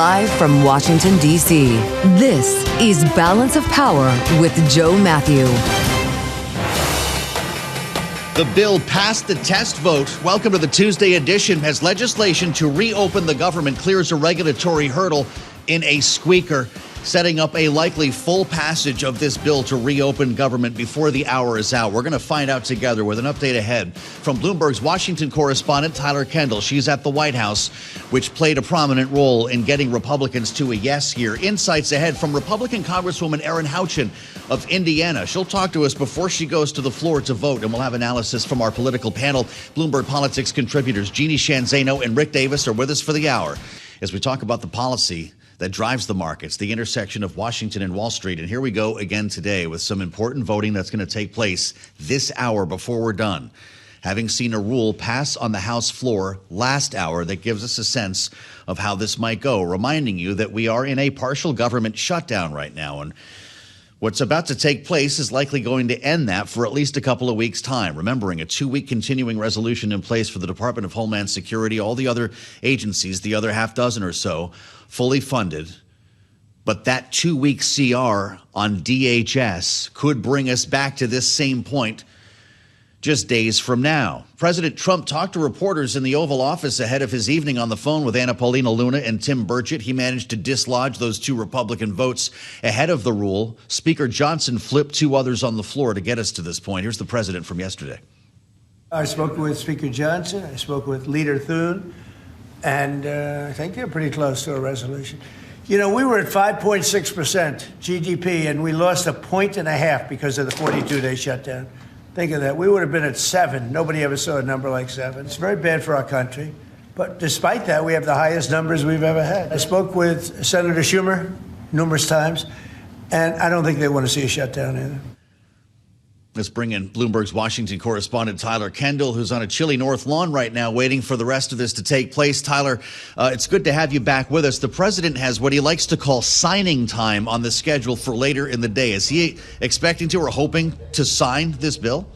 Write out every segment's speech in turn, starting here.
Live from Washington, D.C., this is Balance of Power with Joe Mathieu. The bill passed the test vote. Welcome to the Tuesday edition as legislation to reopen the government clears a regulatory hurdle in a squeaker, setting up a likely full passage of this bill to reopen government before the hour is out. We're going to find out together with an update ahead from Bloomberg's Washington correspondent, Tyler Kendall. She's at the White House, which played a prominent role in getting Republicans to a yes here. Insights ahead from Republican Congresswoman Erin Houchin of Indiana. She'll talk to us before she goes to the floor to vote, and we'll have analysis from our political panel. Bloomberg Politics contributors Jeanne, Zaino, and Rick Davis are with us for the hour as we talk about the policy that drives the markets, the intersection of Washington and Wall Street. And here we go again today with some important voting that's going to take place this hour before we're done. Having seen a rule pass on the House floor last hour that gives us a sense of how this might go, reminding you that we are in a partial government shutdown right now. And what's about to take place is likely going to end that for at least a couple of weeks' time. Remembering a 2-week continuing resolution in place for the Department of Homeland Security, all the other agencies, the other half dozen or so, fully funded. But that 2-week CR on DHS could bring us back to this same point just days from now. President Trump talked to reporters in the Oval Office ahead of his evening on the phone with Anna Paulina Luna and Tim Burchett. He managed to dislodge those 2 Republican votes ahead of the rule. Speaker Johnson flipped 2 others on the floor to get us to this point. Here's the president from yesterday. I spoke with Speaker Johnson. I spoke with Leader Thune. And I think they're pretty close to a resolution. You know, we were at 5.6% GDP, and we lost 1.5 points because of the 42-day shutdown. Think of that. We would have been at 7. Nobody ever saw a number like 7. It's very bad for our country. But despite that, we have the highest numbers we've ever had. I spoke with Senator Schumer numerous times, and I don't think they want to see a shutdown either. Let's bring in Bloomberg's Washington correspondent, Tyler Kendall, who's on a chilly North Lawn right now, waiting for the rest of this to take place. Tyler, it's good to have you back with us. The president has what he likes to call signing time on the schedule for later in the day. Is he expecting to or hoping to sign this bill?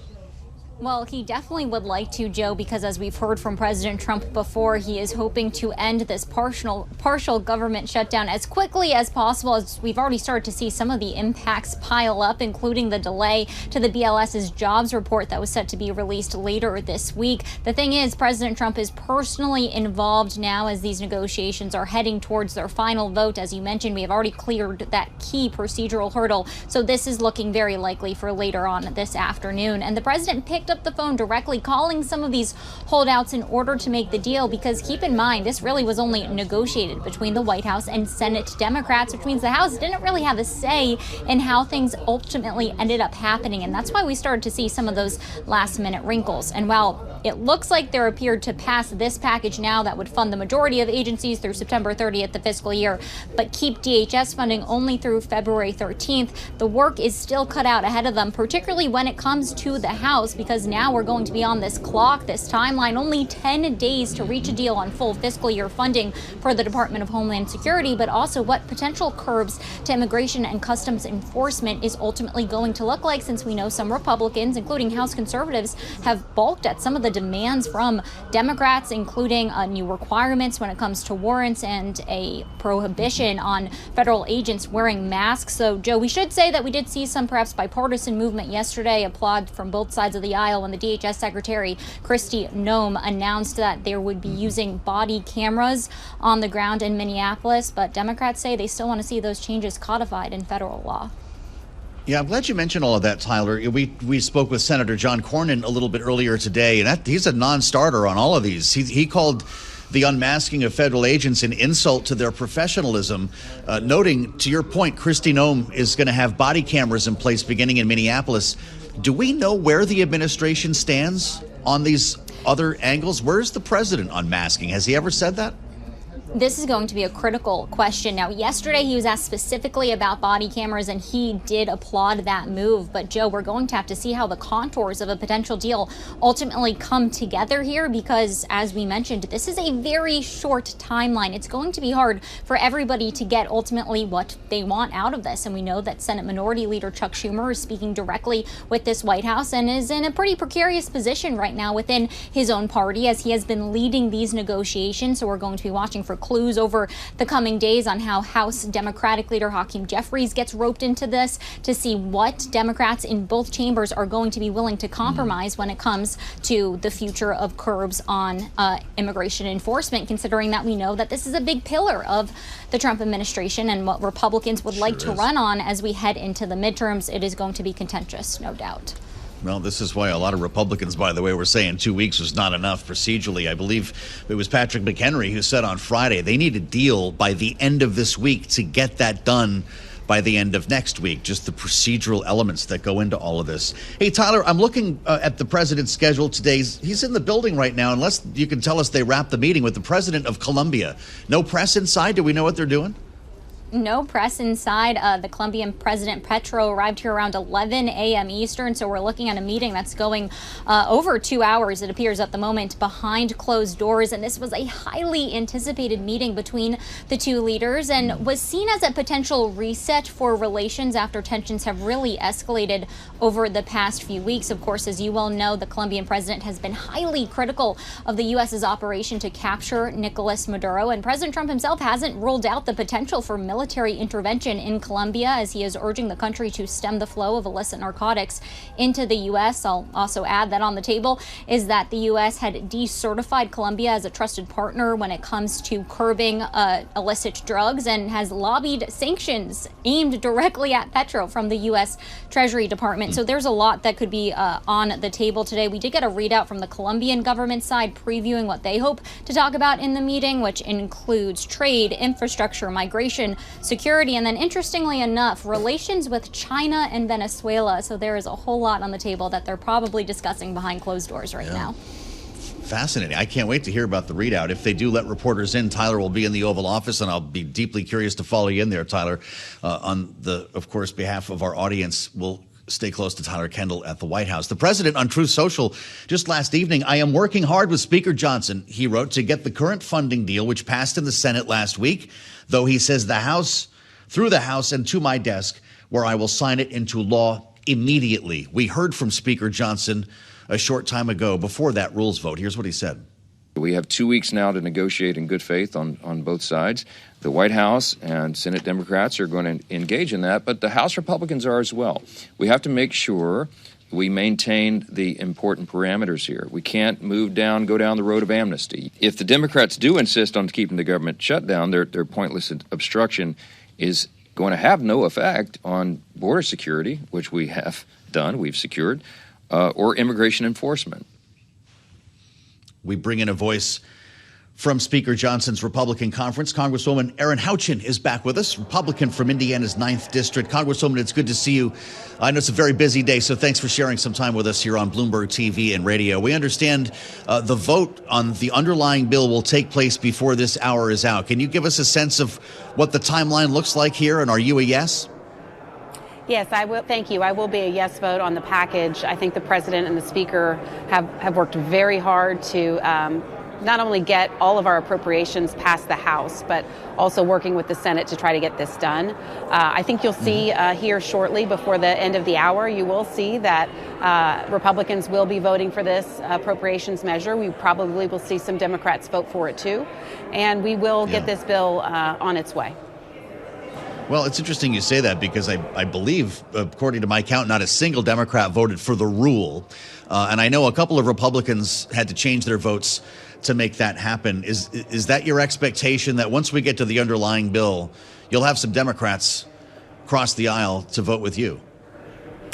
Well, he definitely would like to, Joe, because as we've heard from President Trump before, he is hoping to end this partial government shutdown as quickly as possible, as we've already started to see some of the impacts pile up, including the delay to the BLS's jobs report that was set to be released later this week. The thing is, President Trump is personally involved now as these negotiations are heading towards their final vote. As you mentioned, we have already cleared that key procedural hurdle, so this is looking very likely for later on this afternoon. And the president picked up the phone directly, calling some of these holdouts in order to make the deal, because keep in mind, this really was only negotiated between the White House and Senate Democrats, which means the House didn't really have a say in how things ultimately ended up happening. And that's why we started to see some of those last minute wrinkles. And while it looks like there appeared to pass this package now that would fund the majority of agencies through September 30th, the fiscal year, but keep DHS funding only through February 13th, the work is still cut out ahead of them, particularly when it comes to the House, because now we're going to be on this clock, this timeline, only 10 days to reach a deal on full fiscal year funding for the Department of Homeland Security, but also what potential curbs to immigration and customs enforcement is ultimately going to look like, since we know some Republicans, including House conservatives, have balked at some of the demands from Democrats, including new requirements when it comes to warrants and a prohibition on federal agents wearing masks. So, Joe, we should say that we did see some perhaps bipartisan movement yesterday, applaud from both sides of the aisle, when the DHS Secretary Kristi Noem announced that there would be using body cameras on the ground in Minneapolis. But Democrats say they still want to see those changes codified in federal law. Yeah, I'm glad you mentioned all of that, Tyler. We spoke with Senator John Cornyn a little bit earlier today, and he's a non-starter on all of these. He called the unmasking of federal agents an insult to their professionalism, noting, to your point, Kristi Noem is going to have body cameras in place beginning in Minneapolis. Do we know where the administration stands on these other angles? Where's the president on masking? Has he ever said that? This is going to be a critical question. Now, yesterday he was asked specifically about body cameras, and he did applaud that move. But, Joe, we're going to have to see how the contours of a potential deal ultimately come together here, because, as we mentioned, this is a very short timeline. It's going to be hard for everybody to get ultimately what they want out of this. And we know that Senate Minority Leader Chuck Schumer is speaking directly with this White House and is in a pretty precarious position right now within his own party, as he has been leading these negotiations. So we're going to be watching for clues over the coming days on how House Democratic leader Hakeem Jeffries gets roped into this, to see what Democrats in both chambers are going to be willing to compromise when it comes to the future of curbs on immigration enforcement, considering that we know that this is a big pillar of the Trump administration and what Republicans would like to run on as we head into the midterms. It is going to be contentious, no doubt. Well, this is why a lot of Republicans, by the way, were saying 2 weeks was not enough procedurally. I believe it was Patrick McHenry who said on Friday they need a deal by the end of this week to get that done by the end of next week, just the procedural elements that go into all of this. Hey, Tyler, I'm looking at the president's schedule today. He's in the building right now, unless you can tell us they wrapped the meeting with the president of Colombia. No press inside? Do we know what they're doing? No press inside. The Colombian President Petro arrived here around 11 a.m. Eastern, so we're looking at a meeting that's going over 2 hours, it appears at the moment, behind closed doors. And this was a highly anticipated meeting between the two leaders and was seen as a potential reset for relations after tensions have really escalated over the past few weeks. Of course, as you well know, the Colombian president has been highly critical of the U.S.'s operation to capture Nicolas Maduro, and President Trump himself hasn't ruled out the potential for military intervention in Colombia, as he is urging the country to stem the flow of illicit narcotics into the U.S. I'll also add that on the table is that the U.S. had decertified Colombia as a trusted partner when it comes to curbing illicit drugs and has lobbied sanctions aimed directly at Petro from the U.S. Treasury Department. So there's a lot that could be on the table today. We did get a readout from the Colombian government side previewing what they hope to talk about in the meeting, which includes trade, infrastructure, migration, security, and then interestingly enough, relations with China and Venezuela. So there is a whole lot on the table that they're probably discussing behind closed doors right now. Fascinating. I can't wait to hear about the readout. If they do let reporters in, Tyler will be in the Oval Office, and I'll be deeply curious to follow you in there, Tyler. On the, of course, behalf of our audience, we'll stay close to Tyler Kendall at the White House. The president on Truth Social just last evening, I am working hard with Speaker Johnson, he wrote, to get the current funding deal, which passed in the Senate last week, though he says through the House and to my desk, where I will sign it into law immediately. We heard from Speaker Johnson a short time ago before that rules vote. Here's what he said. We have 2 weeks now to negotiate in good faith on both sides. The White House and Senate Democrats are going to engage in that, but the House Republicans are as well. We have to make sure we maintain the important parameters here. We can't go down the road of amnesty. If the Democrats do insist on keeping the government shut down, their pointless obstruction is going to have no effect on border security, which we have done, we've secured, or immigration enforcement. We bring in a voice from Speaker Johnson's Republican conference. Congresswoman Erin Houchin is back with us, Republican from Indiana's 9th District. Congresswoman, it's good to see you. I know it's a very busy day, so thanks for sharing some time with us here on Bloomberg TV and radio. We understand the vote on the underlying bill will take place before this hour is out. Can you give us a sense of what the timeline looks like here, and are you a yes? Yes, I will. Thank you. I will be a yes vote on the package. I think the president and the speaker have worked very hard to not only get all of our appropriations past the House, but also working with the Senate to try to get this done. I think you'll see here shortly before the end of the hour, you will see that Republicans will be voting for this appropriations measure. We probably will see some Democrats vote for it too, and we will get this bill on its way. Well, it's interesting you say that because I believe, according to my count, not a single Democrat voted for the rule. And I know a couple of Republicans had to change their votes to make that happen. Is that your expectation that once we get to the underlying bill, you'll have some Democrats cross the aisle to vote with you?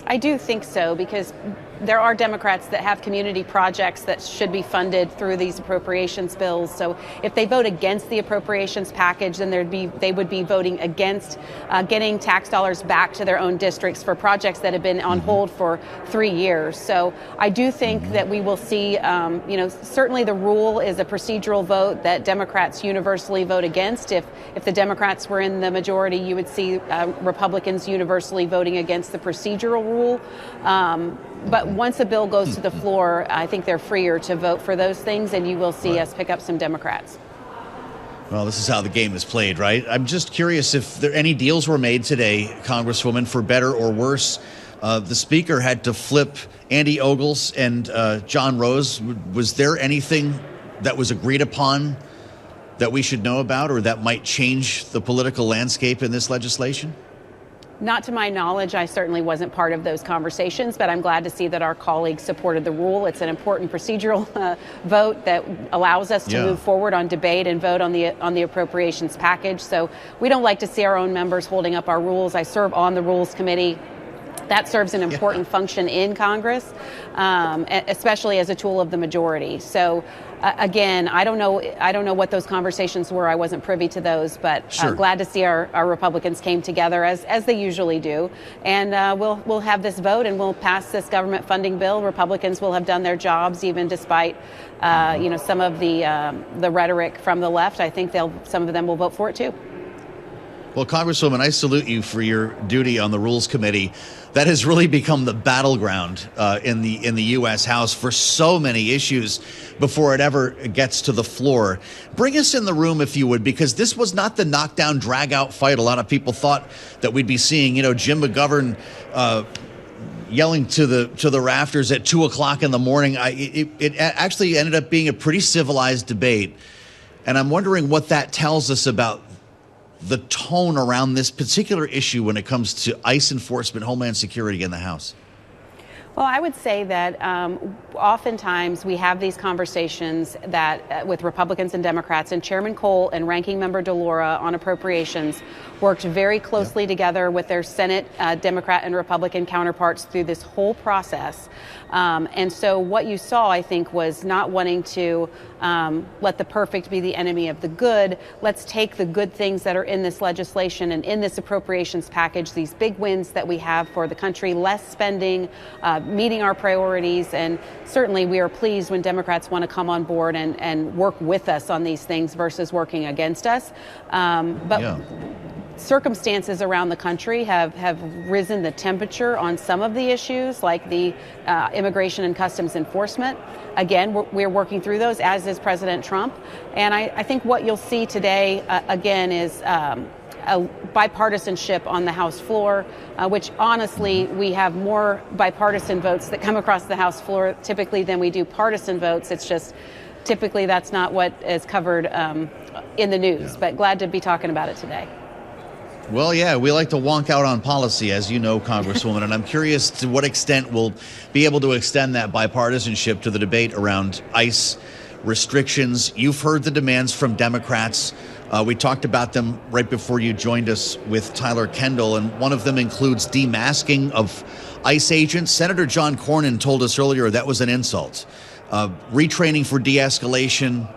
I do think so, because there are Democrats that have community projects that should be funded through these appropriations bills. So if they vote against the appropriations package, then they would be voting against getting tax dollars back to their own districts for projects that have been on hold for 3 years. So I do think that we will see, certainly the rule is a procedural vote that Democrats universally vote against. If the Democrats were in the majority, you would see Republicans universally voting against the procedural rule. But once a bill goes to the floor, I think they're freer to vote for those things, and you will see us pick up some Democrats. Well, this is how the game is played, right? I'm just curious if any deals were made today, Congresswoman, for better or worse. The Speaker had to flip Andy Ogles and John Rose. Was there anything that was agreed upon that we should know about or that might change the political landscape in this legislation? Not to my knowledge. I certainly wasn't part of those conversations, but I'm glad to see that our colleagues supported the rule. It's an important procedural vote that allows us to move forward on debate and vote on the appropriations package. So we don't like to see our own members holding up our rules. I serve on the Rules Committee. That serves an important function in Congress, especially as a tool of the majority. So, again, I don't know what those conversations were. I wasn't privy to those, but glad to see our Republicans came together as they usually do, and we'll have this vote and we'll pass this government funding bill. Republicans will have done their jobs, even despite some of the rhetoric from the left. I think some of them will vote for it too. Well, Congresswoman, I salute you for your duty on the Rules Committee. That has really become the battleground in the U.S. House for so many issues before it ever gets to the floor. Bring us in the room, if you would, because this was not the knockdown, drag-out fight a lot of people thought that we'd be seeing. Jim McGovern yelling to the rafters at 2 o'clock in the morning. It actually ended up being a pretty civilized debate, and I'm wondering what that tells us about the tone around this particular issue when it comes to ICE enforcement, Homeland Security in the House. Well, I would say that oftentimes we have these conversations that with Republicans and Democrats, and Chairman Cole and Ranking Member DeLauro on appropriations worked very closely together with their Senate Democrat and Republican counterparts through this whole process. And so what you saw, I think, was not wanting to let the perfect be the enemy of the good. Let's take the good things that are in this legislation and in this appropriations package, these big wins that we have for the country, less spending, meeting our priorities. And certainly we are pleased when Democrats want to come on board and work with us on these things versus working against us. Circumstances around the country have risen the temperature on some of the issues, like the immigration and customs enforcement. Again, we're working through those, as is President Trump. And I think what you'll see today, again, is a bipartisanship on the House floor, which honestly, we have more bipartisan votes that come across the House floor typically than we do partisan votes. It's just typically that's not what is covered in the news, but glad to be talking about it today. Well, yeah, we like to wonk out on policy, as you know, Congresswoman, and I'm curious to what extent we'll be able to extend that bipartisanship to the debate around ICE restrictions. You've heard the demands from Democrats. We talked about them right before you joined us with Tyler Kendall, and one of them includes demasking of ICE agents. Senator John Cornyn told us earlier that was an insult. Retraining for de-escalation.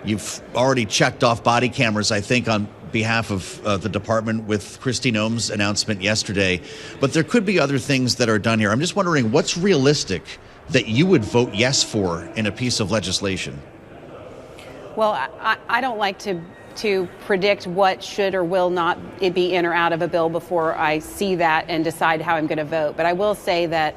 You've already checked off body cameras, I think, on behalf of the department with Kristi Noem's announcement yesterday. But there could be other things that are done here. I'm just wondering what's realistic that you would vote yes for in a piece of legislation? Well, I don't like to predict what should or will not be in or out of a bill before I see that and decide how I'm going to vote. But I will say that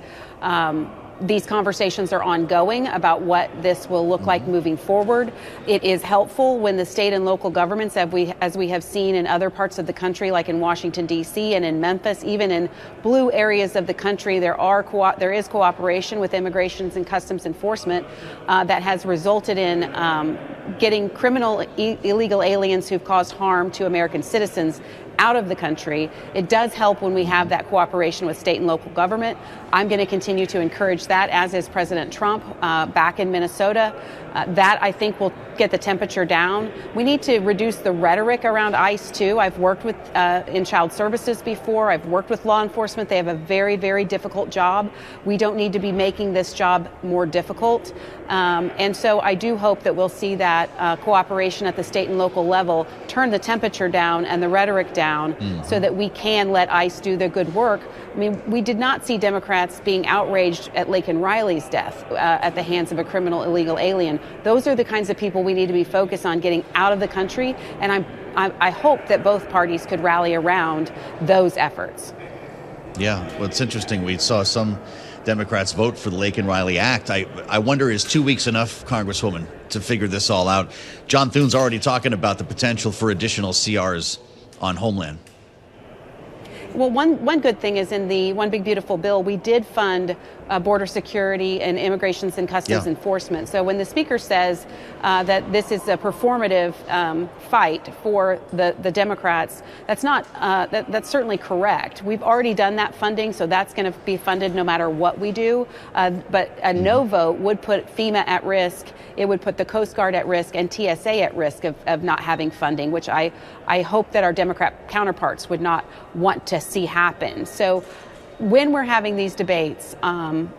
these conversations are ongoing about what this will look like moving forward. It is helpful when the state and local governments, as we have seen in other parts of the country, like in Washington, D.C. and in Memphis, even in blue areas of the country, there is cooperation with Immigration and Customs Enforcement that has resulted in getting illegal aliens who've caused harm to American citizens out of the country. It does help when we have that cooperation with state and local government. I'm going to continue to encourage that, as is President Trump back in Minnesota. That, I think, will get the temperature down. We need to reduce the rhetoric around ICE, too. I've worked with in child services before. I've worked with law enforcement. They have a very, very difficult job. We don't need to be making this job more difficult. And so I do hope that we'll see that cooperation at the state and local level turn the temperature down and the rhetoric down so that we can let ICE do their good work. I mean, we did not see Democrats being outraged at Laken Riley's death at the hands of a criminal illegal alien. Those are the kinds of people we need to be focused on getting out of the country. And I hope that both parties could rally around those efforts. Yeah, well, it's interesting. We saw some Democrats vote for the Laken Riley Act. I wonder, is 2 weeks enough, Congresswoman, to figure this all out? John Thune's already talking about the potential for additional CRs on Homeland. Well, one good thing is in the One Big Beautiful Bill, we did fund border security and immigrations and customs enforcement. So when the Speaker says that this is a performative fight for the Democrats, that's not that's certainly correct. We've already done that funding, so that's going to be funded no matter what we do. But a no vote would put FEMA at risk. It would put the Coast Guard at risk and TSA at risk of not having funding, which I hope that our Democrat counterparts would not want to see happen. So when we're having these debates,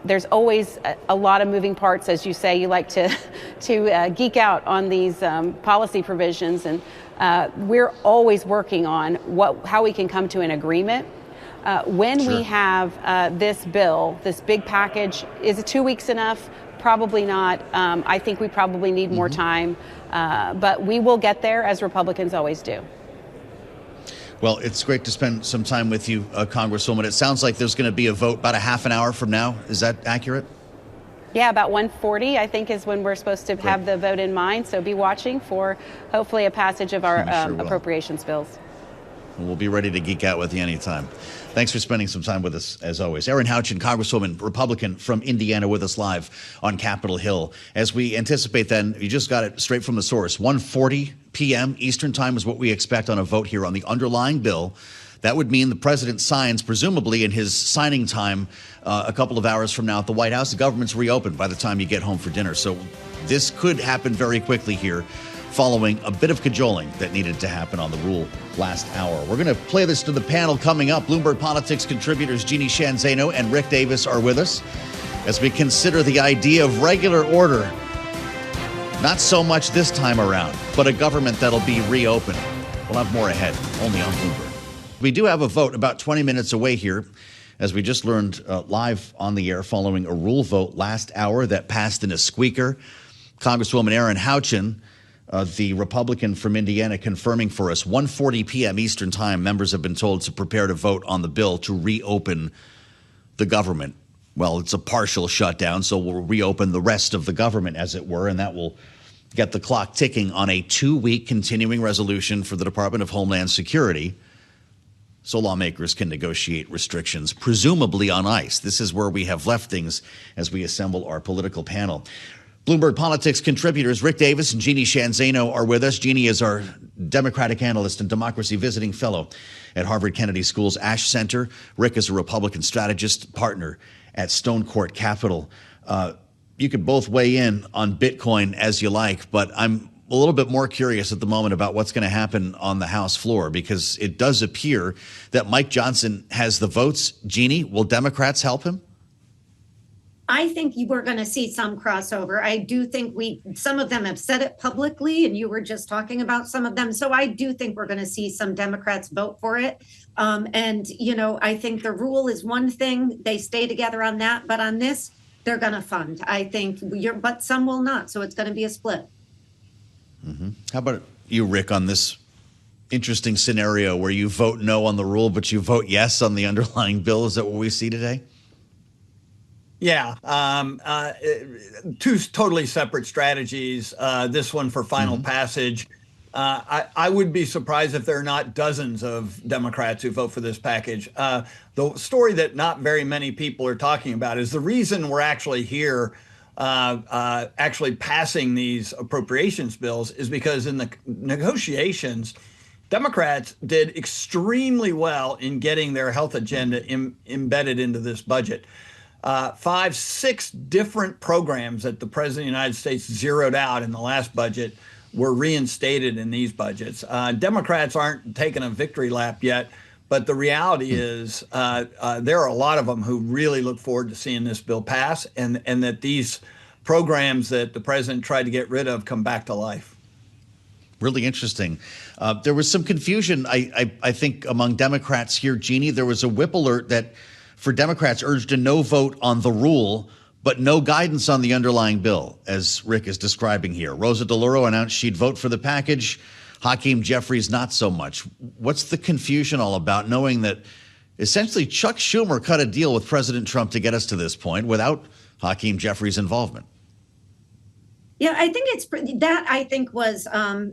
there's always a lot of moving parts. As you say, you like to geek out on these policy provisions, and we're always working on how we can come to an agreement. When we have this bill, this big package, is it 2 weeks enough? Probably not. I think we probably need more time, but we will get there, as Republicans always do. Well, it's great to spend some time with you, Congresswoman. It sounds like there's going to be a vote about a half an hour from now. Is that accurate? Yeah, about 1:40, I think, is when we're supposed to have the vote in mind. So be watching for hopefully a passage of our appropriations bills. We'll be ready to geek out with you anytime. Thanks for spending some time with us, as always. Erin Houchin, Congresswoman, Republican from Indiana, with us live on Capitol Hill. As we anticipate then, you just got it straight from the source. 1:40 p.m. Eastern time is what we expect on a vote here on the underlying bill. That would mean the president signs, presumably in his signing time a couple of hours from now at the White House. The government's reopened by the time you get home for dinner. So this could happen very quickly here, following a bit of cajoling that needed to happen on the rule last hour. We're going to play this to the panel coming up. Bloomberg Politics contributors Jeanne, Zaino, and Rick Davis are with us as we consider the idea of regular order. Not so much this time around, but a government that'll be reopened. We'll have more ahead, only on Bloomberg. We do have a vote about 20 minutes away here, as we just learned live on the air following a rule vote last hour that passed in a squeaker. Congresswoman Erin Houchin, the Republican from Indiana, confirming for us 1:40 p.m. Eastern time, members have been told to prepare to vote on the bill to reopen the government. Well, it's a partial shutdown, so we'll reopen the rest of the government, as it were, and that will get the clock ticking on a 2-week continuing resolution for the Department of Homeland Security, so lawmakers can negotiate restrictions, presumably on ice. This is where we have left things as we assemble our political panel. Bloomberg Politics contributors Rick Davis and Jeanne Zaino are with us. Jeanne is our Democratic analyst and democracy visiting fellow at Harvard Kennedy School's Ash Center. Rick is a Republican strategist partner at Stonecourt Capital. You could both weigh in on Bitcoin as you like, but I'm a little bit more curious at the moment about what's going to happen on the House floor, because it does appear that Mike Johnson has the votes. Jeanne, will Democrats help him? I think we're going to see some crossover. I do think some of them have said it publicly, and you were just talking about some of them. So I do think we're going to see some Democrats vote for it. I think the rule is one thing. They stay together on that. But on this, they're going to fund. I think but some will not. So it's going to be a split. Mm-hmm. How about you, Rick, on this interesting scenario where you vote no on the rule, but you vote yes on the underlying bill? Is that what we see today? Yeah, two totally separate strategies. This one for final passage. I would be surprised if there are not dozens of Democrats who vote for this package. The story that not very many people are talking about is the reason we're actually here, actually passing these appropriations bills, is because in the negotiations, Democrats did extremely well in getting their health agenda embedded into this budget. 5, 6 different programs that the President of the United States zeroed out in the last budget were reinstated in these budgets. Democrats aren't taking a victory lap yet, but the reality is there are a lot of them who really look forward to seeing this bill pass, and that these programs that the president tried to get rid of come back to life. Really interesting. There was some confusion, I think, among Democrats here. Jeanne, there was a whip alert that for Democrats urged a no vote on the rule, but no guidance on the underlying bill, as Rick is describing here. Rosa DeLauro announced she'd vote for the package. Hakeem Jeffries, not so much. What's the confusion all about, knowing that essentially Chuck Schumer cut a deal with President Trump to get us to this point without Hakeem Jeffries' involvement? Yeah, I think I think was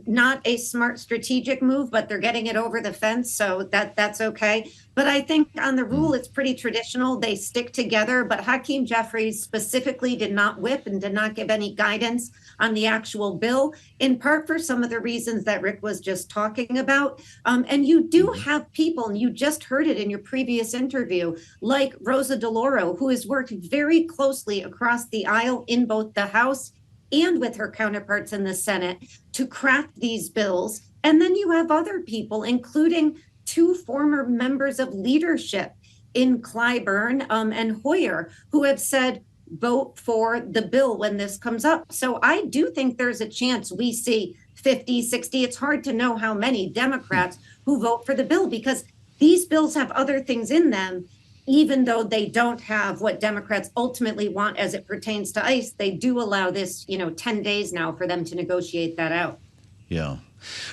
not a smart strategic move, but they're getting it over the fence, so that's okay. But I think on the rule, it's pretty traditional. They stick together, but Hakeem Jeffries specifically did not whip and did not give any guidance on the actual bill, in part for some of the reasons that Rick was just talking about. And you do have people, and you just heard it in your previous interview, like Rosa DeLauro, who has worked very closely across the aisle in both the House and with her counterparts in the Senate to craft these bills. And then you have other people, including two former members of leadership in Clyburn and Hoyer, who have said, vote for the bill when this comes up. So I do think there's a chance we see 50, 60. It's hard to know how many Democrats who vote for the bill, because these bills have other things in them. Even though they don't have what Democrats ultimately want as it pertains to ICE, they do allow this, 10 days now for them to negotiate that out. Yeah.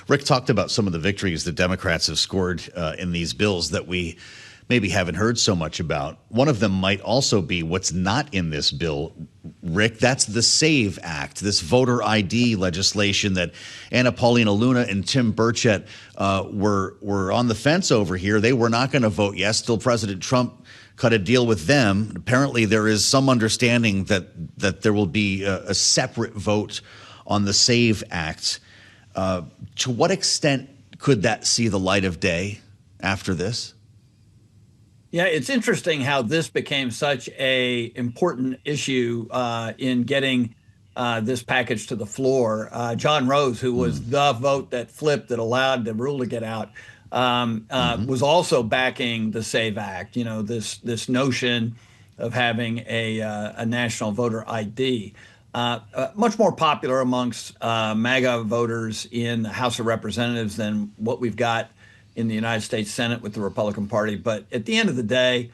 Rick talked about some of the victories that Democrats have scored in these bills that we maybe haven't heard so much about. One of them might also be what's not in this bill, Rick. That's the SAVE Act, this voter ID legislation that Anna Paulina Luna and Tim Burchett were on the fence over here. They were not going to vote yes till President Trump cut a deal with them. Apparently, there is some understanding that there will be a separate vote on the SAVE Act. To what extent could that see the light of day after this? Yeah, it's interesting how this became such a important issue in getting this package to the floor. John Rose, who was the vote that flipped that allowed the rule to get out, was also backing the SAVE Act. This notion of having a national voter ID. Much more popular amongst MAGA voters in the House of Representatives than what we've got in the United States Senate with the Republican Party. But at the end of the day,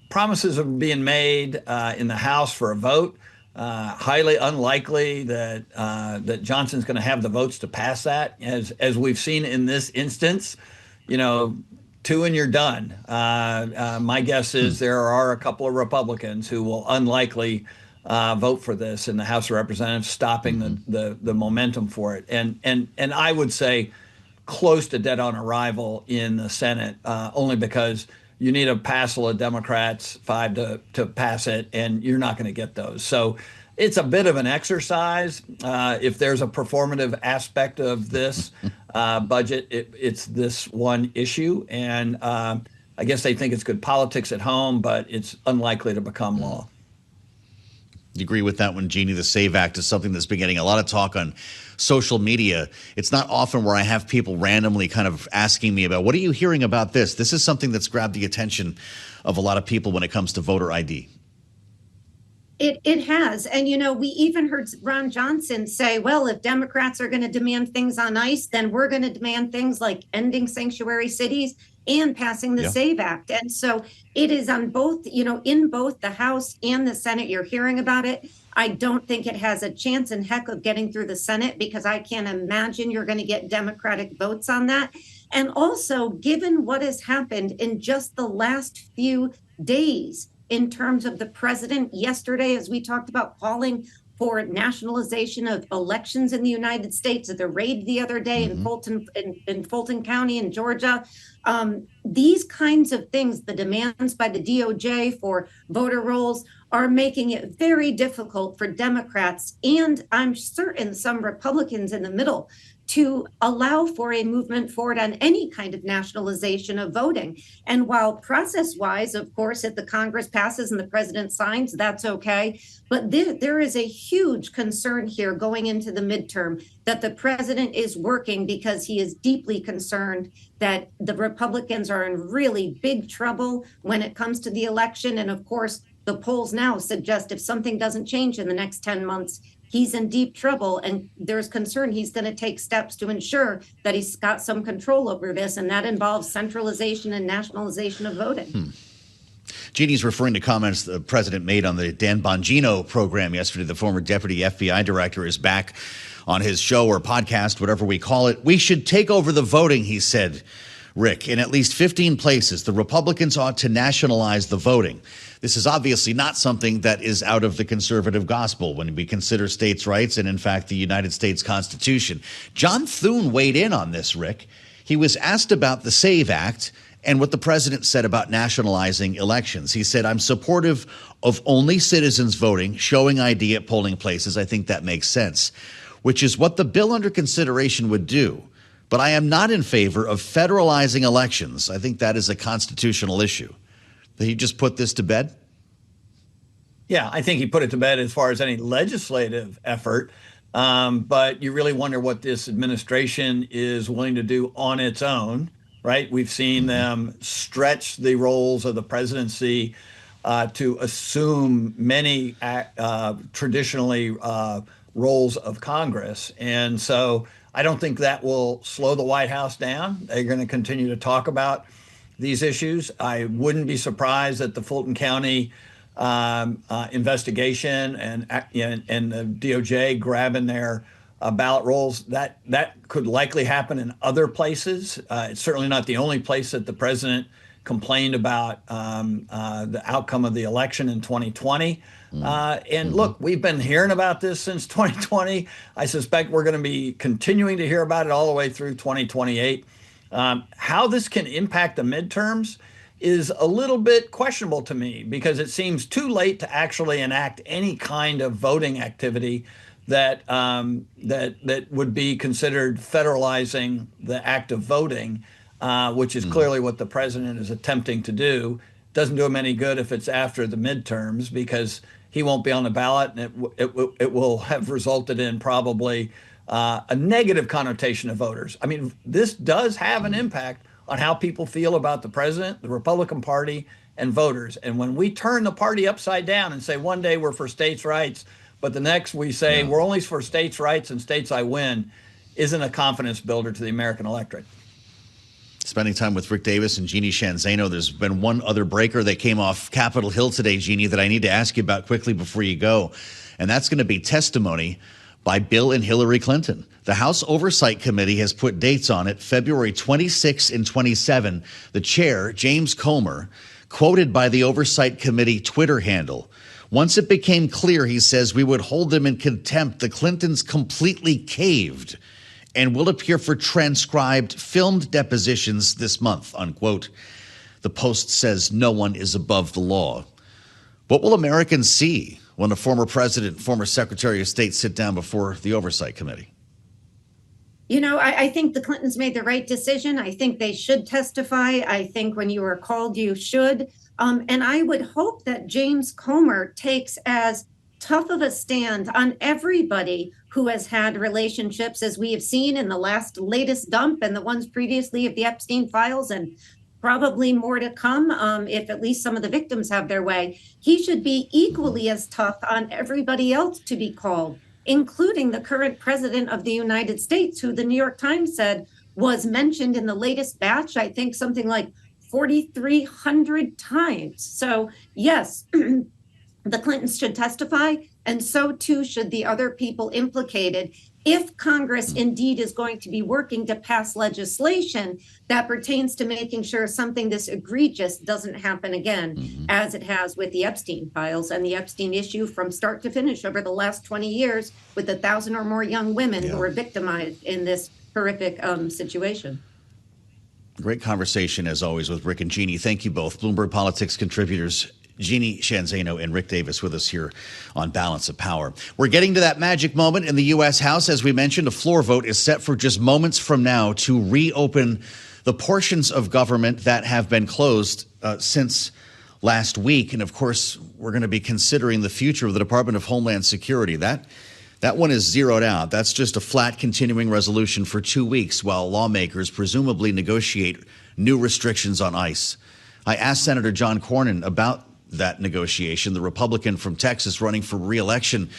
promises are being made in the House for a vote. Highly unlikely that Johnson's going to have the votes to pass that, as we've seen in this instance. 2 and you're done. My guess is there are a couple of Republicans who will unlikely vote for this in the House of Representatives, stopping the momentum for it. And I would say close to dead on arrival in the Senate, only because you need a passel of Democrats, 5 to pass it, and you're not going to get those. So it's a bit of an exercise. If there's a performative aspect of this budget, it's this one issue. And I guess they think it's good politics at home, but it's unlikely to become law. You agree with that one, Jeanne? The SAVE Act is something that's been getting a lot of talk on social media. It's not often where I have people randomly kind of asking me about, what are you hearing about this? This is something that's grabbed the attention of a lot of people when it comes to voter ID. It has. And, we even heard Ron Johnson say, well, if Democrats are going to demand things on ICE, then we're going to demand things like ending sanctuary cities and passing the SAVE Act. And so it is on both, in both the House and the Senate. You're hearing about it. I don't think it has a chance in heck of getting through the Senate, because I can't imagine you're going to get Democratic votes on that. And also, given what has happened in just the last few days in terms of the president yesterday, as we talked about, calling for nationalization of elections in the United States, at the raid the other day in Fulton County in Georgia. These kinds of things, the demands by the DOJ for voter rolls, are making it very difficult for Democrats, and I'm certain some Republicans in the middle, to allow for a movement forward on any kind of nationalization of voting. And while process-wise, of course, if the Congress passes and the president signs, that's okay. But there is a huge concern here going into the midterm that the president is working, because he is deeply concerned that the Republicans are in really big trouble when it comes to the election. And of course, the polls now suggest if something doesn't change in the next 10 months, he's in deep trouble, and there's concern he's going to take steps to ensure that he's got some control over this, and that involves centralization and nationalization of voting. Jeanne's referring to comments the president made on the Dan Bongino program yesterday. The former deputy FBI director is back on his show or podcast, whatever we call it. We should take over the voting, he said, Rick, in at least 15 places, the Republicans ought to nationalize the voting. This is obviously not something that is out of the conservative gospel when we consider states' rights and, in fact, the United States Constitution. John Thune weighed in on this, Rick. He was asked about the SAVE Act and what the president said about nationalizing elections. He said, I'm supportive of only citizens voting, showing ID at polling places. I think that makes sense, which is what the bill under consideration would do. But I am not in favor of federalizing elections. I think that is a constitutional issue. Did he just put this to bed? Yeah, I think he put it to bed as far as any legislative effort. But you really wonder what this administration is willing to do on its own, right? We've seen them stretch the roles of the presidency to assume many traditionally roles of Congress. And so I don't think that will slow the White House down. They're going to continue to talk about these issues. I wouldn't be surprised that the Fulton County investigation and the DOJ grabbing their ballot rolls, that could likely happen in other places. It's certainly not the only place that the president complained about the outcome of the election in 2020. And look, we've been hearing about this since 2020. I suspect we're going to be continuing to hear about it all the way through 2028. How this can impact the midterms is a little bit questionable to me because it seems too late to actually enact any kind of voting activity that would be considered federalizing the act of voting, which is clearly what the president is attempting to do. Doesn't do him any good if it's after the midterms because he won't be on the ballot, and it will have resulted in probably a negative connotation of voters. I mean, this does have an impact on how people feel about the president, the Republican Party, and voters. And when we turn the party upside down and say one day we're for states' rights, but the next we say we're only for states' rights and states I win, isn't a confidence builder to the American electorate. Spending time with Rick Davis and Jeanne Zaino. There's been one other breaker that came off Capitol Hill today, Jeanne, that I need to ask you about quickly before you go. And that's going to be testimony by Bill and Hillary Clinton. The House Oversight Committee has put dates on it, February 26 and 27. The chair, James Comer, quoted by the Oversight Committee Twitter handle. Once it became clear, he says, we would hold them in contempt. The Clintons completely caved and will appear for transcribed, filmed depositions this month, unquote. The Post says no one is above the law. What will Americans see when a former president, former Secretary of State sit down before the Oversight Committee? You know, I think the Clintons made the right decision. I think they should testify. I think when you are called, you should. And I would hope that James Comer takes as tough of a stand on everybody who has had relationships, as we have seen in the latest dump and the ones previously of the Epstein files, and probably more to come if at least some of the victims have their way. He should be equally as tough on everybody else to be called, including the current president of the United States, who the New York Times said was mentioned in the latest batch, I think something like 4,300 times. So yes, the Clintons should testify, and so too should the other people implicated if Congress indeed is going to be working to pass legislation that pertains to making sure something this egregious doesn't happen again, as it has with the Epstein files and the Epstein issue from start to finish over the last 20 years with 1,000 or more young women who were victimized in this horrific situation. Great conversation, as always, with Rick and Jeanne. Thank you both. Bloomberg Politics contributors Jeanne Zaino and Rick Davis with us here on Balance of Power. We're getting to that magic moment in the U.S. House. As we mentioned, a floor vote is set for just moments from now to reopen the portions of government that have been closed since last week. And, of course, we're going to be considering the future of the Department of Homeland Security. That one is zeroed out. That's just a flat continuing resolution for 2 weeks while lawmakers presumably negotiate new restrictions on ICE. I asked Senator John Cornyn about that negotiation, the Republican from Texas running for re-election,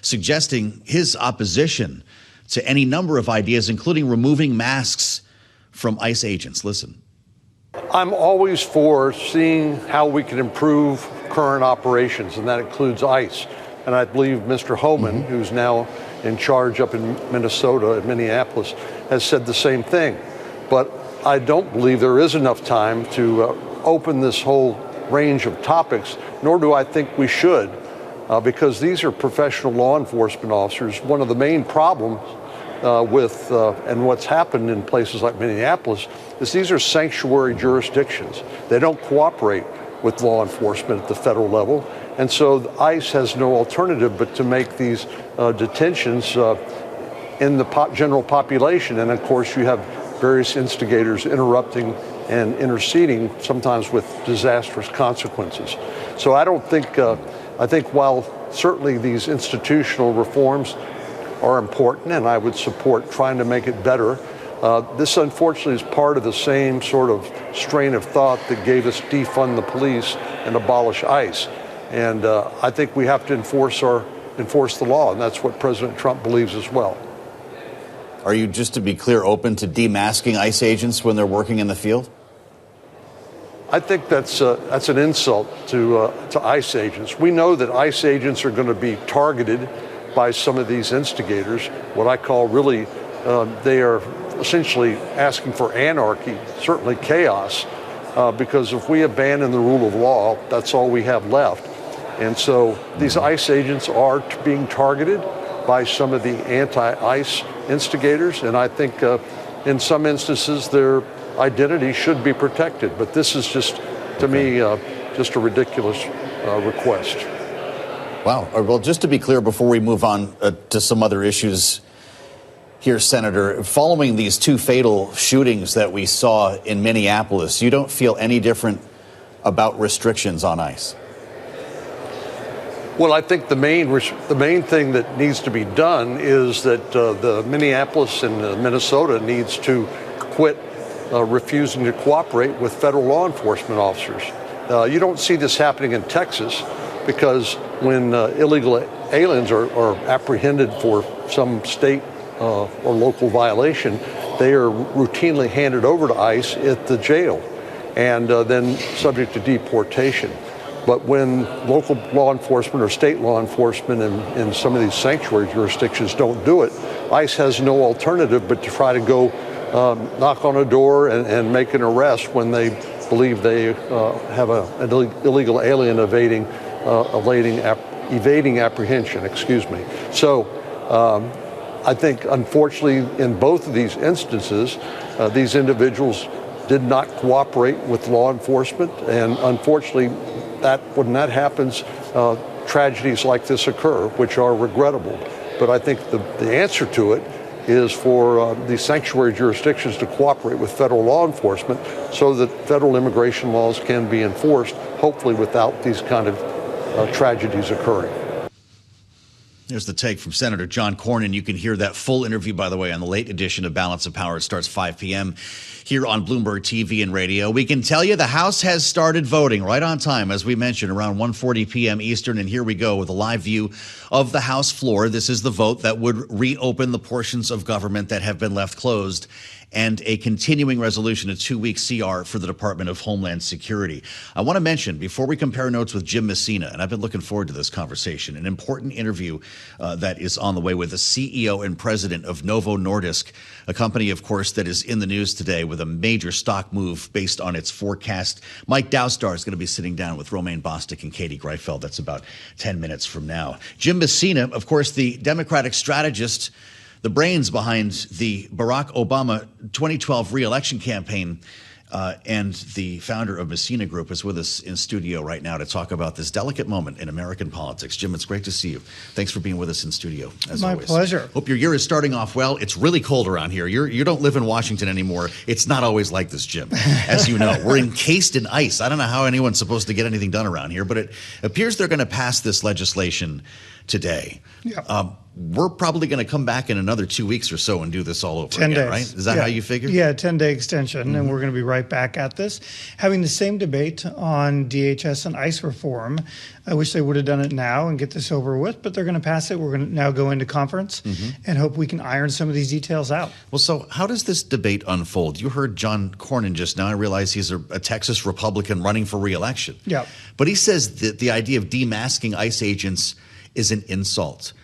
suggesting his opposition to any number of ideas, including removing masks from ICE agents. Listen. I'm always for seeing how we can improve current operations, and that includes ICE. And I believe Mr. Homan, who's now in charge up in Minnesota, at Minneapolis, has said the same thing. But I don't believe there is enough time to open this whole range of topics, nor do I think we should, because these are professional law enforcement officers. One of the main problems and what's happened in places like Minneapolis is these are sanctuary jurisdictions. They don't cooperate with law enforcement at the federal level. And so ICE has no alternative but to make these detentions in the general population. And of course, you have various instigators interrupting and interceding, sometimes with disastrous consequences. So I don't think, I think while certainly these institutional reforms are important, and I would support trying to make it better, this unfortunately is part of the same sort of strain of thought that gave us defund the police and abolish ICE. And I think we have to enforce the law, and that's what President Trump believes as well. Are you, just to be clear, open to demasking ICE agents when they're working in the field? I think that's an insult to ICE agents. We know that ICE agents are going to be targeted by some of these instigators. What I call really, they are essentially asking for anarchy, certainly chaos, because if we abandon the rule of law, that's all we have left. And so these ICE agents are being targeted by some of the anti-ICE instigators, and I think in some instances their identity should be protected. But this is just, to me, just a ridiculous request. Wow. Well, just to be clear, before we move on to some other issues here, Senator, following these two fatal shootings that we saw in Minneapolis, you don't feel any different about restrictions on ICE? Well, I think the main thing that needs to be done is that the Minneapolis and Minnesota needs to quit refusing to cooperate with federal law enforcement officers. You don't see this happening in Texas because when illegal aliens are apprehended for some state or local violation, they are routinely handed over to ICE at the jail and then subject to deportation. But when local law enforcement or state law enforcement in some of these sanctuary jurisdictions don't do it, ICE has no alternative but to try to go knock on a door and make an arrest when they believe they have an illegal alien evading apprehension, So I think, unfortunately, in both of these instances, these individuals did not cooperate with law enforcement, and unfortunately, when that happens, tragedies like this occur, which are regrettable. But I think the answer to it is for these sanctuary jurisdictions to cooperate with federal law enforcement so that federal immigration laws can be enforced, hopefully without these kind of tragedies occurring. There's the take from Senator John Cornyn. You can hear that full interview, by the way, on the late edition of Balance of Power. It starts 5 p.m. here on Bloomberg TV and radio. We can tell you the House has started voting right on time, as we mentioned, around 1:40 p.m. Eastern. And here we go with a live view of the House floor. This is the vote that would reopen the portions of government that have been left closed, and a continuing resolution, a 2-week CR for the Department of Homeland Security. I want to mention, before we compare notes with Jim Messina, and I've been looking forward to this conversation, an important interview that is on the way with the CEO and president of Novo Nordisk, a company, of course, that is in the news today with a major stock move based on its forecast. Mike Doustdar is going to be sitting down with Romaine Bostick and Katie Greifeld. That's about 10 minutes from now. Jim Messina, of course, the Democratic strategist, the brains behind the Barack Obama 2012 re-election campaign, and the founder of Messina Group, is with us in studio right now to talk about this delicate moment in American politics. Jim, it's great to see you. Thanks for being with us in studio, as always. My pleasure. Hope your year is starting off well. It's really cold around here. You don't live in Washington anymore. It's not always like this, Jim, as you know. We're encased in ice. I don't know how anyone's supposed to get anything done around here, but it appears they're going to pass this legislation today. Yeah. We're probably going to come back in another 2 weeks or so and do this all over 10 again, days. right? Is that how you figure? Yeah, 10-day extension, and we're going to be right back at this, having the same debate on DHS and ICE reform. I wish they would have done it now and get this over with, but they're going to pass it. We're going to now go into conference and hope we can iron some of these details out. Well, so how does this debate unfold? You heard John Cornyn just now. I realize he's a Texas Republican running for re-election. Yeah. But he says that the idea of demasking ICE agents is an insult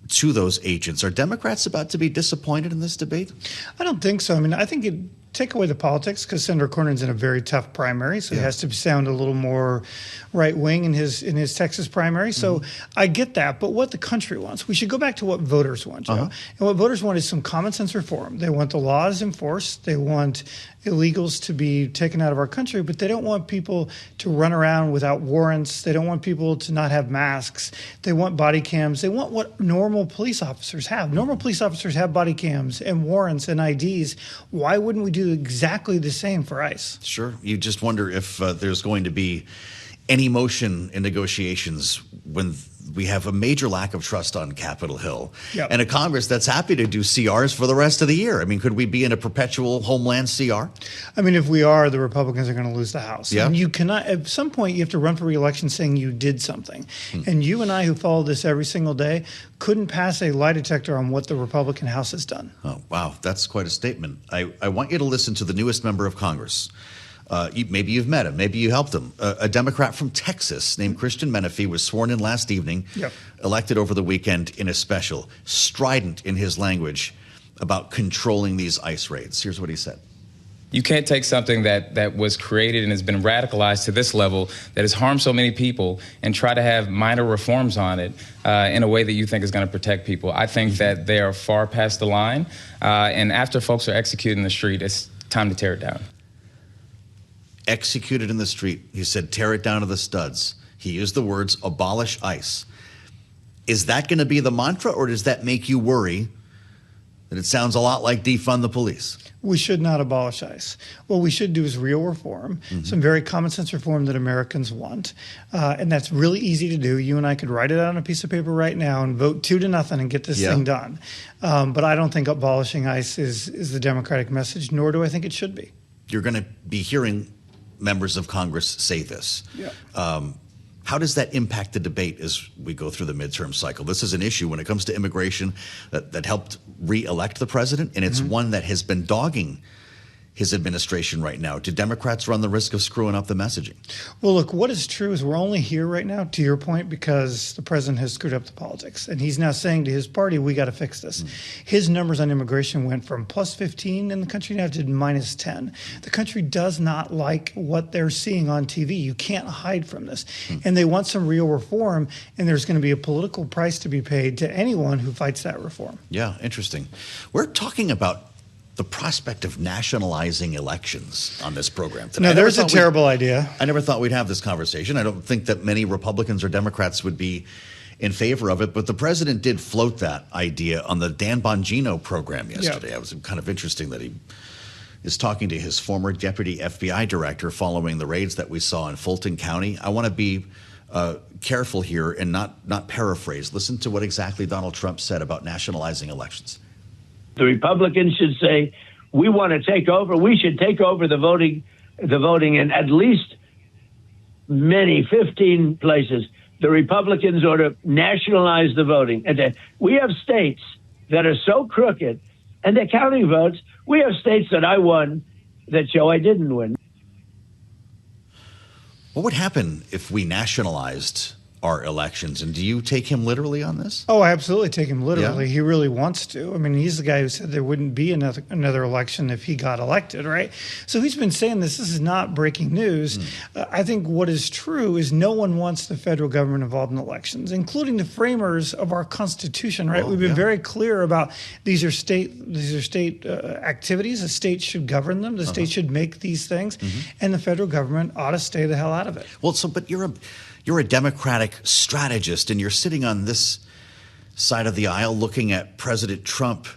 to those agents. Are Democrats about to be disappointed in this debate? I don't think so. I mean, I think take away the politics, because Senator Cornyn's in a very tough primary, so he has to sound a little more right-wing in his Texas primary. So I get that. But what the country wants, we should go back to what voters want, Joe. And what voters want is some common sense reform. They want the laws enforced. They want illegals to be taken out of our country, but they don't want people to run around without warrants. They don't want people to not have masks. They want body cams. They want what normal police officers have. Normal police officers have body cams and warrants and IDs. Why wouldn't we do exactly the same for ICE? Sure. You just wonder if there's going to be any motion in negotiations when we have a major lack of trust on Capitol Hill and a Congress that's happy to do CRs for the rest of the year. I mean, could we be in a perpetual homeland CR? I mean, if we are, the Republicans are going to lose the House. Yeah. And you cannot, at some point, you have to run for re-election saying you did something. And you and I, who follow this every single day, couldn't pass a lie detector on what the Republican House has done. Oh, wow. That's quite a statement. I want you to listen to the newest member of Congress. Maybe you've met him. Maybe you helped him. A Democrat from Texas named Christian Menifee was sworn in last evening, elected over the weekend in a special, strident in his language about controlling these ICE raids. Here's what he said. You can't take something that was created and has been radicalized to this level, that has harmed so many people, and try to have minor reforms on it in a way that you think is going to protect people. I think that they are far past the line, and after folks are executed in the street, it's time to tear it down. Executed in the street. He said, tear it down to the studs. He used the words, abolish ICE. Is that going to be the mantra, or does that make you worry that it sounds a lot like defund the police? We should not abolish ICE. What we should do is real reform, some very common sense reform that Americans want. And that's really easy to do. You and I could write it out on a piece of paper right now and vote 2-0 and get this thing done. But I don't think abolishing ICE is the Democratic message, nor do I think it should be. You're going to be hearing members of Congress say this. How does that impact the debate as we go through the midterm cycle? This is an issue when it comes to immigration that helped re-elect the president, and it's one that has been dogging his administration right now. Do Democrats run the risk of screwing up the messaging? Well, look, what is true is we're only here right now, to your point, because the president has screwed up the politics. And he's now saying to his party, we got to fix this. His numbers on immigration went from plus 15 in the country now to minus 10. The country does not like what they're seeing on TV. You can't hide from this. And they want some real reform, and there's going to be a political price to be paid to anyone who fights that reform. Yeah, interesting. We're talking about the prospect of nationalizing elections on this program today. No, there's a terrible idea. I never thought we'd have this conversation. I don't think that many Republicans or Democrats would be in favor of it, but the president did float that idea on the Dan Bongino program yesterday. It was kind of interesting that he is talking to his former deputy FBI director following the raids that we saw in Fulton County. I want to be careful here and not paraphrase. Listen to what exactly Donald Trump said about nationalizing elections. The Republicans should say, we want to take over. We should take over the voting in at least 15 places. The Republicans ought to nationalize the voting. And we have states that are so crooked, and they're counting votes. We have states that I won that show I didn't win. What would happen if we nationalized our elections? And do you take him literally on this? Oh, I absolutely take him literally. He really wants to. I mean, he's the guy who said there wouldn't be another election if he got elected, right? So he's been saying this. This is not breaking news. I think what is true is no one wants the federal government involved in elections, including the framers of our Constitution, right? We've been very clear about these are state activities. The state should govern them. The state should make these things, and the federal government ought to stay the hell out of it. Well, but you're a Democratic strategist, and you're sitting on this side of the aisle looking at President Trump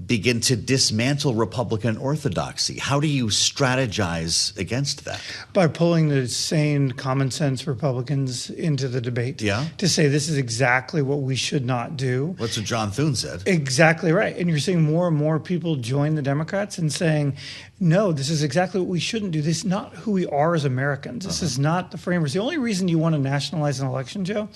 begin to dismantle Republican orthodoxy. How do you strategize against that? By pulling the sane, common sense Republicans into the debate. To say this is exactly what we should not do. That's what John Thune said. Exactly right. And you're seeing more and more people join the Democrats and saying, no, this is exactly what we shouldn't do. This is not who we are as Americans. This is not the framers. The only reason you want to nationalize an election, Joe,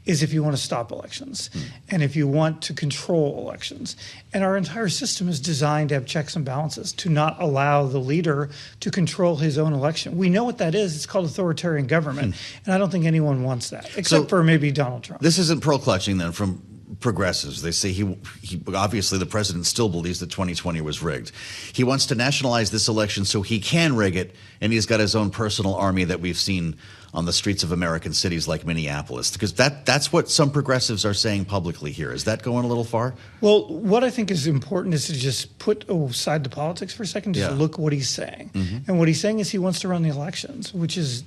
is if you want to stop elections and if you want to control elections. And our entire system is designed to have checks and balances, to not allow the leader to control his own election. We know what that is. It's called authoritarian government. And I don't think anyone wants that, except for maybe Donald Trump. This isn't pearl clutching then from progressives. They say he obviously the president still believes that 2020 was rigged. He wants to nationalize this election so he can rig it, and he's got his own personal army that we've seen on the streets of American cities like Minneapolis. Because that's what some progressives are saying publicly here. Is that going a little far? Well, what I think is important is to just put aside the politics for a second, just look what he's saying. And what he's saying is he wants to run the elections, which is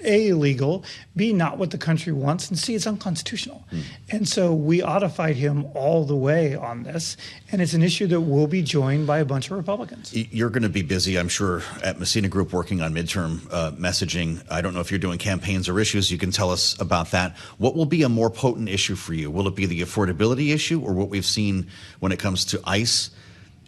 A, illegal, B, not what the country wants, and C, it's unconstitutional. And so we ought to fight him all the way on this. And it's an issue that will be joined by a bunch of Republicans. You're going to be busy, I'm sure, at Messina Group working on midterm messaging. I don't know if you're doing campaigns or issues. You can tell us about that. What will be a more potent issue for you? Will it be the affordability issue or what we've seen when it comes to ICE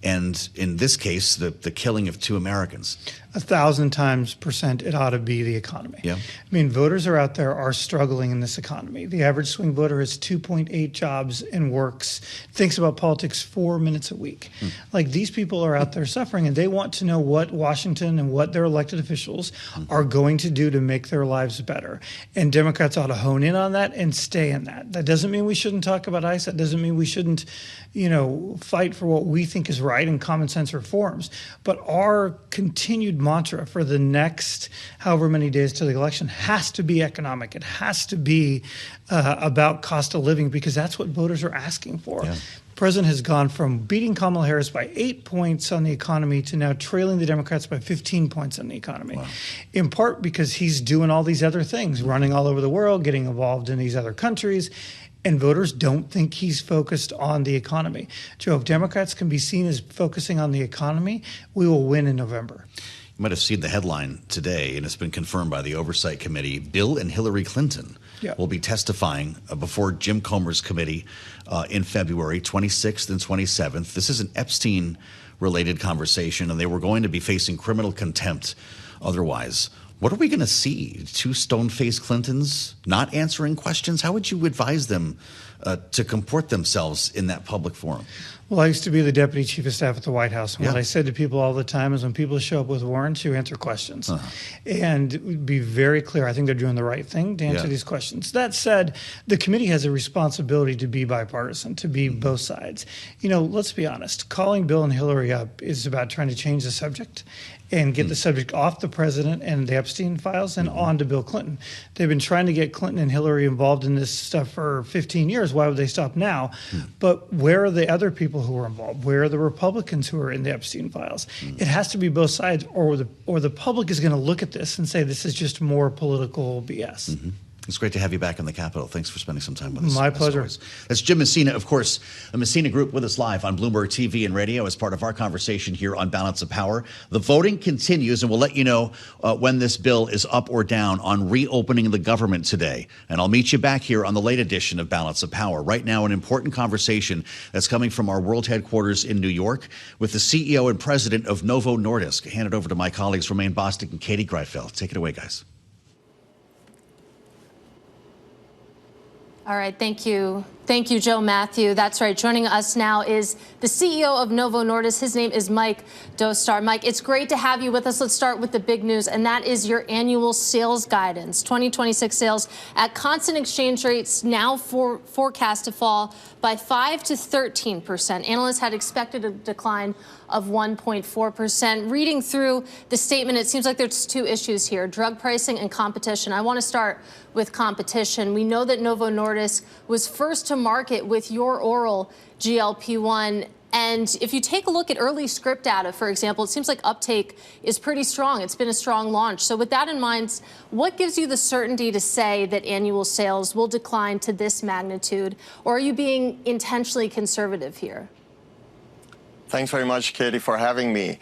and, in this case, the killing of 2 Americans? 1,000 times percent it ought to be the economy. I mean, voters are out there are struggling in this economy. The average swing voter has 2.8 jobs and works, thinks about politics 4 minutes a week. Like, these people are out there suffering, and they want to know what Washington and what their elected officials are going to do to make their lives better. And Democrats ought to hone in on that and stay in that. That doesn't mean we shouldn't talk about ICE. That doesn't mean we shouldn't, fight for what we think is right and common sense reforms. But our continued mantra for the next however many days to the election has to be economic. It has to be about cost of living, because that's what voters are asking for. The president has gone from beating Kamala Harris by 8 points on the economy to now trailing the Democrats by 15 points on the economy, in part because he's doing all these other things, running all over the world, getting involved in these other countries. And voters don't think he's focused on the economy. Joe, if Democrats can be seen as focusing on the economy, we will win in November. You might have seen the headline today, and it's been confirmed by the Oversight Committee. Bill and Hillary Clinton will be testifying before Jim Comer's committee in February 26th and 27th. This is an Epstein-related conversation, and they were going to be facing criminal contempt otherwise. What are we going to see? 2 stone-faced Clintons not answering questions? How would you advise them to comport themselves in that public forum? Well, I used to be the deputy chief of staff at the White House. And what I said to people all the time is when people show up with warrants, you answer questions. And be very clear. I think they're doing the right thing to answer these questions. That said, the committee has a responsibility to be bipartisan, to be both sides. Let's be honest. Calling Bill and Hillary up is about trying to change the subject and get the subject off the president and the Epstein files and on to Bill Clinton. They've been trying to get Clinton and Hillary involved in this stuff for 15 years. Why would they stop now? But where are the other people who are involved? Where are the Republicans who are in the Epstein files? It has to be both sides, or the public is going to look at this and say this is just more political BS. It's great to have you back in the Capitol. Thanks for spending some time with us. My pleasure. That's Jim Messina, of course, the Messina Group with us live on Bloomberg TV and radio as part of our conversation here on Balance of Power. The voting continues, and we'll let you know when this bill is up or down on reopening the government today. And I'll meet you back here on the late edition of Balance of Power. Right now, an important conversation that's coming from our world headquarters in New York with the CEO and president of Novo Nordisk. Hand it over to my colleagues, Romaine Bostick and Katie Greifeld. Take it away, guys. All right, thank you. Thank you, Joe Mathieu. That's right. Joining us now is the CEO of Novo Nordisk. His name is Mike Doustdar. Mike, it's great to have you with us. Let's start with the big news, and that is your annual sales guidance. 2026 sales at constant exchange rates now forecast to fall by 5 to 13%. Analysts had expected a decline of 1.4%. Reading through the statement, it seems like there's 2 issues here: drug pricing and competition. I want to start with competition. We know that Novo Nordisk was first to market with your oral GLP-1. And if you take a look at early script data, for example, it seems like uptake is pretty strong. It's been a strong launch. So with that in mind, what gives you the certainty to say that annual sales will decline to this magnitude? Or are you being intentionally conservative here? Thanks very much, Katie, for having me.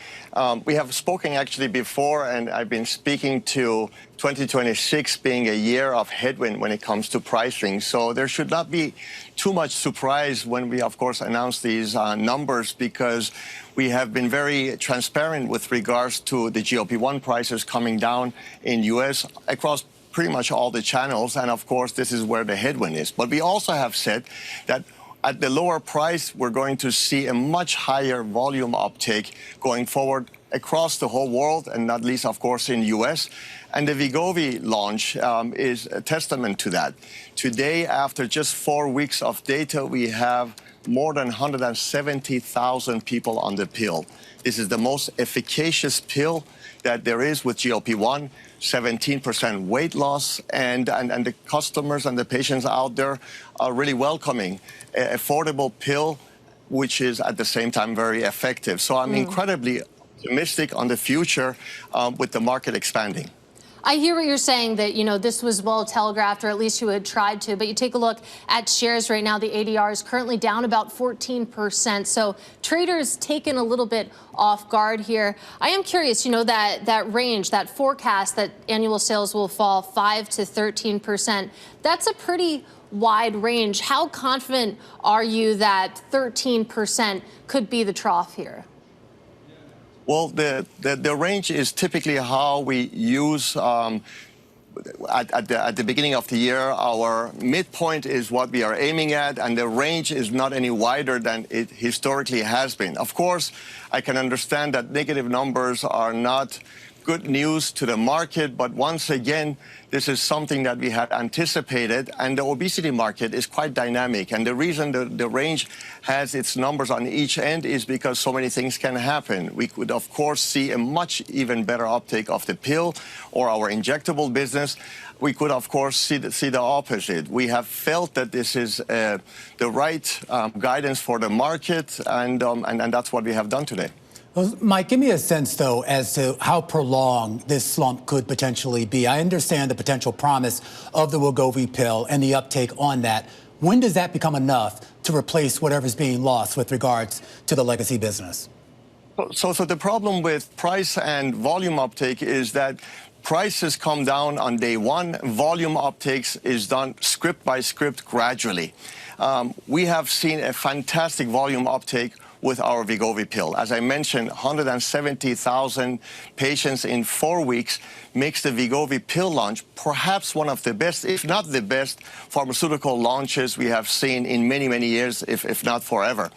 We have spoken actually before, and I've been speaking to 2026 being a year of headwind when it comes to pricing. So there should not be too much surprise when we, of course, announce these numbers, because we have been very transparent with regards to the GLP-1 prices coming down in U.S. across pretty much all the channels. And, of course, this is where the headwind is. But we also have said that at the lower price, we're going to see a much higher volume uptake going forward across the whole world, and not least, of course, in the U.S. And the Wegovy launch is a testament to that. Today, after just 4 weeks of data, we have more than 170,000 people on the pill. This is the most efficacious pill that there is with GLP-1, 17% weight loss, and the customers and the patients out there are really welcoming an affordable pill, which is at the same time very effective. So I'm incredibly optimistic on the future with the market expanding. I hear what you're saying, that, you know, this was well telegraphed, or at least you had tried to, but you take a look at shares right now, the ADR is currently down about 14%. So traders taken a little bit off guard here. I am curious, you know, that range, that forecast that annual sales will fall 5 to 13%. That's a pretty wide range. How confident are you that 13% could be the trough here? Well, the range is typically how we use at the beginning of the year. Our midpoint is what we are aiming at, and the range is not any wider than it historically has been. Of course, I can understand that negative numbers are not good news to the market, but once again, this is something that we had anticipated, and the obesity market is quite dynamic. And the reason the range has its numbers on each end is because so many things can happen. We could, of course, see a much even better uptake of the pill or our injectable business. We could, of course, see the opposite. We have felt that this is the right guidance for the market, and that's what we have done today. Well, Mike, give me a sense, though, as to how prolonged this slump could potentially be. I understand the potential promise of the Wegovy pill and the uptake on that. When does that become enough to replace whatever's being lost with regards to the legacy business? So the problem with price and volume uptake is that prices come down on day one. Volume uptakes is done script by script gradually. We have seen a fantastic volume uptake with our Wegovy pill. As I mentioned, 170,000 patients in 4 weeks makes the Wegovy pill launch perhaps one of the best, if not the best, pharmaceutical launches we have seen in many, many years, if not forever.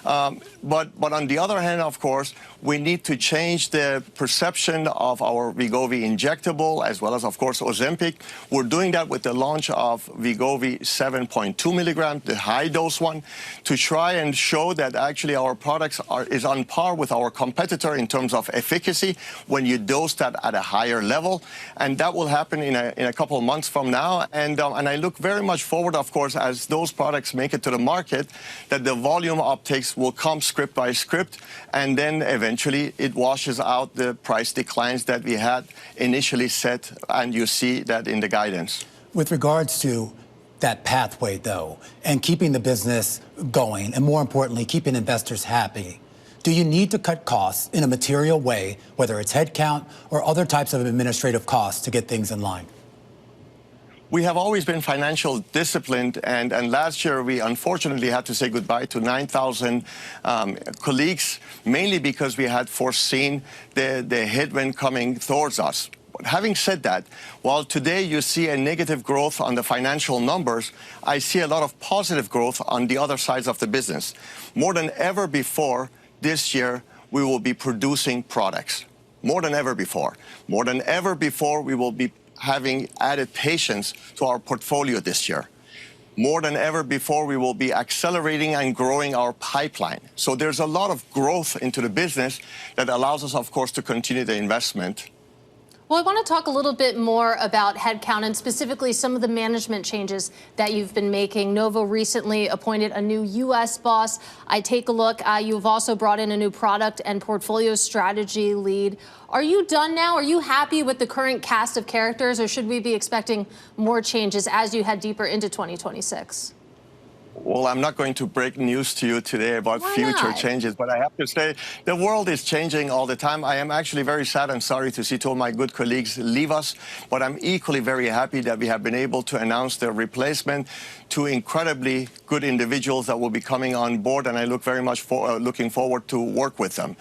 But on the other hand, of course, we need to change the perception of our Wegovy injectable, as well as, of course, Ozempic. We're doing that with the launch of Wegovy 7.2 milligram, the high dose one, to try and show that actually our products is on par with our competitor in terms of efficacy when you dose that at a higher level. And that will happen in a couple of months from now. And I look very much forward, of course, as those products make it to the market, that the volume uptakes will come script by script, and then eventually it washes out the price declines that we had initially set, and you see that in the guidance. With regards to that pathway, though, and keeping the business going, and more importantly, keeping investors happy, do you need to cut costs in a material way, whether it's headcount or other types of administrative costs, to get things in line? We have always been financial disciplined, and last year we unfortunately had to say goodbye to 9,000 colleagues, mainly because we had foreseen the headwind coming towards us. But having said that, while today you see a negative growth on the financial numbers, I see a lot of positive growth on the other sides of the business. More than ever before, this year we will be producing products. More than ever before. More than ever before, we will be having added patients to our portfolio this year. More than ever before, we will be accelerating and growing our pipeline. So there's a lot of growth into the business that allows us, of course, to continue the investment. Well, I want to talk a little bit more about headcount and specifically some of the management changes that you've been making. Novo recently appointed a new U.S. boss. I take a look. You've also brought in a new product and portfolio strategy lead. Are you done now? Are you happy with the current cast of characters, or should we be expecting more changes as you head deeper into 2026? Well, I'm not going to break news to you today about future changes, but I have to say the world is changing all the time. I am actually very sad and sorry to see two of my good colleagues leave us, but I'm equally very happy that we have been able to announce their replacement, two incredibly good individuals that will be coming on board, and I look very much looking forward to work with them.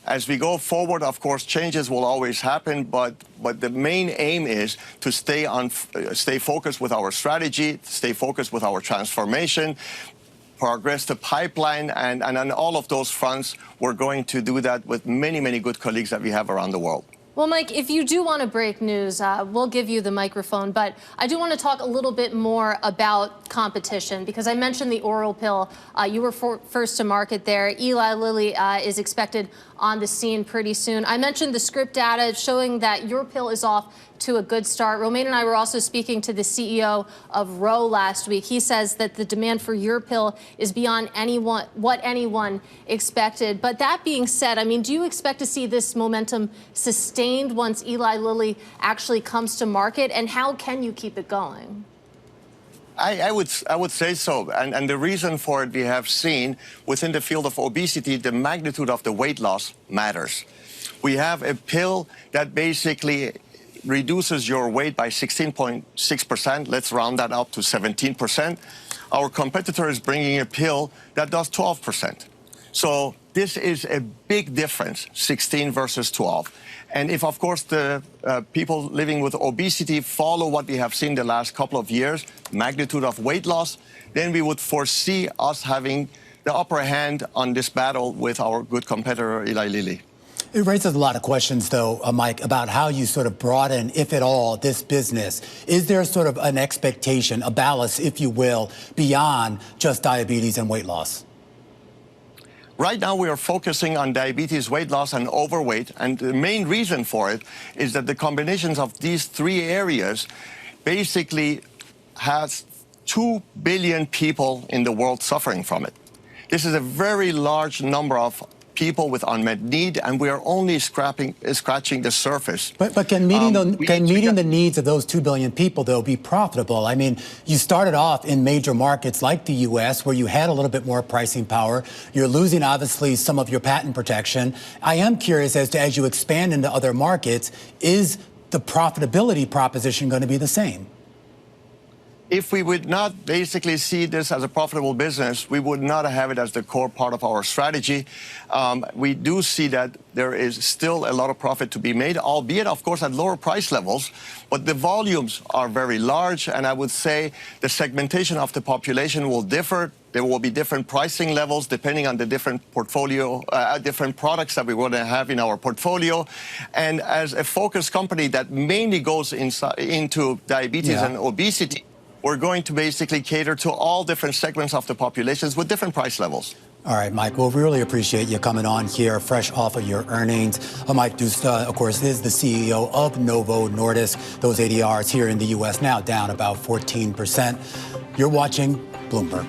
As we go forward, of course, changes will always happen, but the main aim is to stay focused with our strategy, stay focused with our transformation, progress the pipeline, and on all of those fronts, we're going to do that with many, many good colleagues that we have around the world. Well, Mike, if you do want to break news, we'll give you the microphone. But I do want to talk a little bit more about competition, because I mentioned the oral pill. You were first to market there. Eli Lilly is expected on the scene pretty soon. I mentioned the script data showing that your pill is off to a good start. Romaine and I were also speaking to the CEO of Ro last week. He says that the demand for your pill is beyond what anyone expected. But that being said, I mean, do you expect to see this momentum sustained once Eli Lilly actually comes to market? And how can you keep it going? I would say so. And the reason for it, we have seen within the field of obesity, the magnitude of the weight loss matters. We have a pill that basically reduces your weight by 16.6%. Let's round that up to 17%. Our competitor is bringing a pill that does 12%. So this is a big difference, 16 versus 12. And if, of course, the people living with obesity follow what we have seen the last couple of years, magnitude of weight loss, then we would foresee us having the upper hand on this battle with our good competitor, Eli Lilly. It raises a lot of questions, though, Mike, about how you sort of broaden, if at all, this business. Is there sort of an expectation, a ballast, if you will, beyond just diabetes and weight loss? Right now, we are focusing on diabetes, weight loss, and overweight. And the main reason for it is that the combinations of these three areas basically has 2 billion people in the world suffering from it. This is a very large number of people with unmet need, and we are only scratching the surface. But can meeting the needs of those 2 billion people, though, be profitable? I mean, you started off in major markets like the U.S., where you had a little bit more pricing power. You're losing, obviously, some of your patent protection. I am curious as you expand into other markets, is the profitability proposition going to be the same? If we would not basically see this as a profitable business, we would not have it as the core part of our strategy. We do see that there is still a lot of profit to be made, albeit, of course, at lower price levels. But the volumes are very large, and I would say the segmentation of the population will differ. There will be different pricing levels depending on the different portfolio, different products that we want to have in our portfolio. And as a focused company that mainly goes into diabetes and obesity, we're going to basically cater to all different segments of the populations with different price levels. All right, Mike, well, we really appreciate you coming on here fresh off of your earnings. Mike Doustdar, of course, is the CEO of Novo Nordisk. Those ADRs here in the U.S. now down about 14%. You're watching Bloomberg.